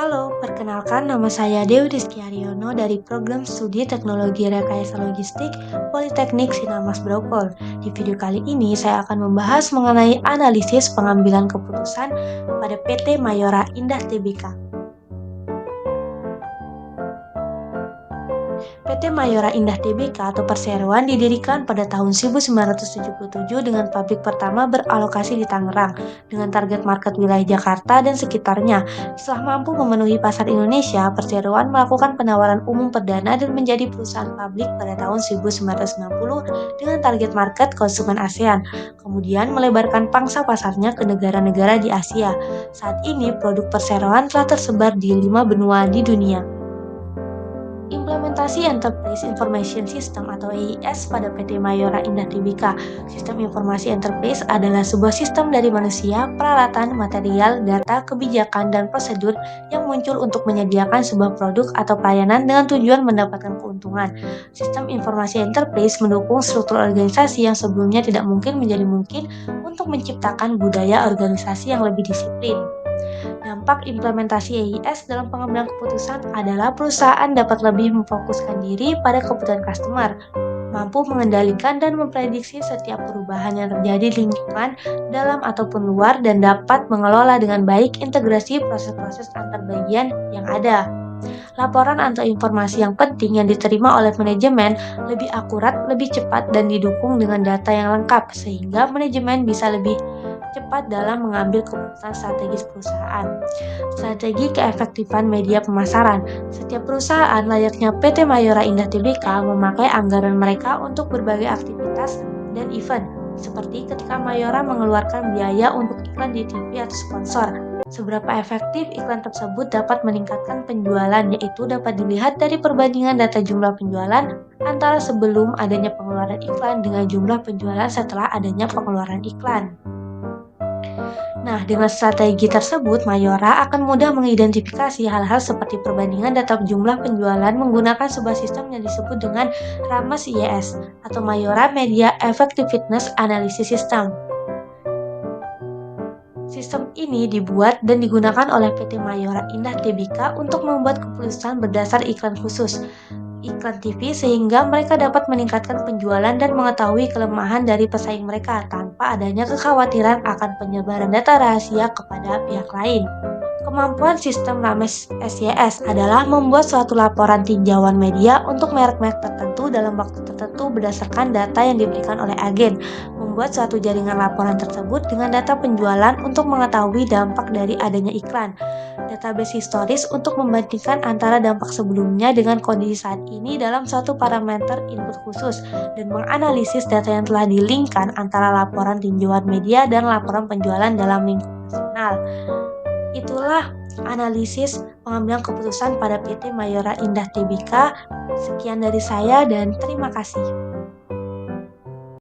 Halo, perkenalkan nama saya Dewi Rizky Haryono dari Program Studi Teknologi Rekayasa Logistik Politeknik Sinarmas Brokol. Di video kali ini saya akan membahas mengenai analisis pengambilan keputusan pada PT Mayora Indah Tbk. PT Mayora Indah Tbk atau Perseroan didirikan pada tahun 1977 dengan pabrik pertama beralokasi di Tangerang dengan target market wilayah Jakarta dan sekitarnya. Setelah mampu memenuhi pasar Indonesia, Perseroan melakukan penawaran umum perdana dan menjadi perusahaan publik pada tahun 1990 dengan target market konsumen ASEAN. Kemudian melebarkan pangsa pasarnya ke negara-negara di Asia. Saat ini produk Perseroan telah tersebar di 5 benua di dunia. Implementasi Enterprise Information System atau EIS pada PT Mayora Indah Tbk. Sistem Informasi Enterprise adalah sebuah sistem dari manusia, peralatan, material, data, kebijakan, dan prosedur yang muncul untuk menyediakan sebuah produk atau pelayanan dengan tujuan mendapatkan keuntungan. Sistem Informasi Enterprise mendukung struktur organisasi yang sebelumnya tidak mungkin menjadi mungkin untuk menciptakan budaya organisasi yang lebih disiplin. Dampak implementasi EIS dalam pengambilan keputusan adalah perusahaan dapat lebih memfokuskan diri pada kebutuhan customer, mampu mengendalikan dan memprediksi setiap perubahan yang terjadi di lingkungan dalam ataupun luar, dan dapat mengelola dengan baik integrasi proses-proses antar bagian yang ada. Laporan atau informasi yang penting yang diterima oleh manajemen lebih akurat, lebih cepat, dan didukung dengan data yang lengkap, sehingga manajemen bisa lebih cepat dalam mengambil keputusan strategis perusahaan. Strategi keefektifan media pemasaran. Setiap perusahaan layaknya PT Mayora Indah Tbk memakai anggaran mereka untuk berbagai aktivitas dan event, seperti ketika Mayora mengeluarkan biaya untuk iklan di TV atau sponsor. Seberapa efektif iklan tersebut dapat meningkatkan penjualan, yaitu dapat dilihat dari perbandingan data jumlah penjualan antara sebelum adanya pengeluaran iklan dengan jumlah penjualan setelah adanya pengeluaran iklan. Nah, dengan strategi tersebut, Mayora akan mudah mengidentifikasi hal-hal seperti perbandingan data jumlah penjualan menggunakan sebuah sistem yang disebut dengan RAMAS IES atau Mayora Media Effectiveness Analysis System. Sistem ini dibuat dan digunakan oleh PT Mayora Indah Tbk untuk membuat keputusan berdasar iklan khusus, iklan TV, sehingga mereka dapat meningkatkan penjualan dan mengetahui kelemahan dari pesaing mereka tanpa adanya kekhawatiran akan penyebaran data rahasia kepada pihak lain. Kemampuan sistem RAMES SYS adalah membuat suatu laporan tinjauan media untuk merek-merek tertentu dalam waktu tertentu berdasarkan data yang diberikan oleh agen, membuat suatu jaringan laporan tersebut dengan data penjualan untuk mengetahui dampak dari adanya iklan, database historis untuk membandingkan antara dampak sebelumnya dengan kondisi saat ini dalam suatu parameter input khusus, dan menganalisis data yang telah di-link-kan antara laporan tinjauan media dan laporan penjualan dalam lingkup nasional. Itulah analisis pengambilan keputusan pada PT Mayora Indah Tbk. Sekian dari saya dan terima kasih.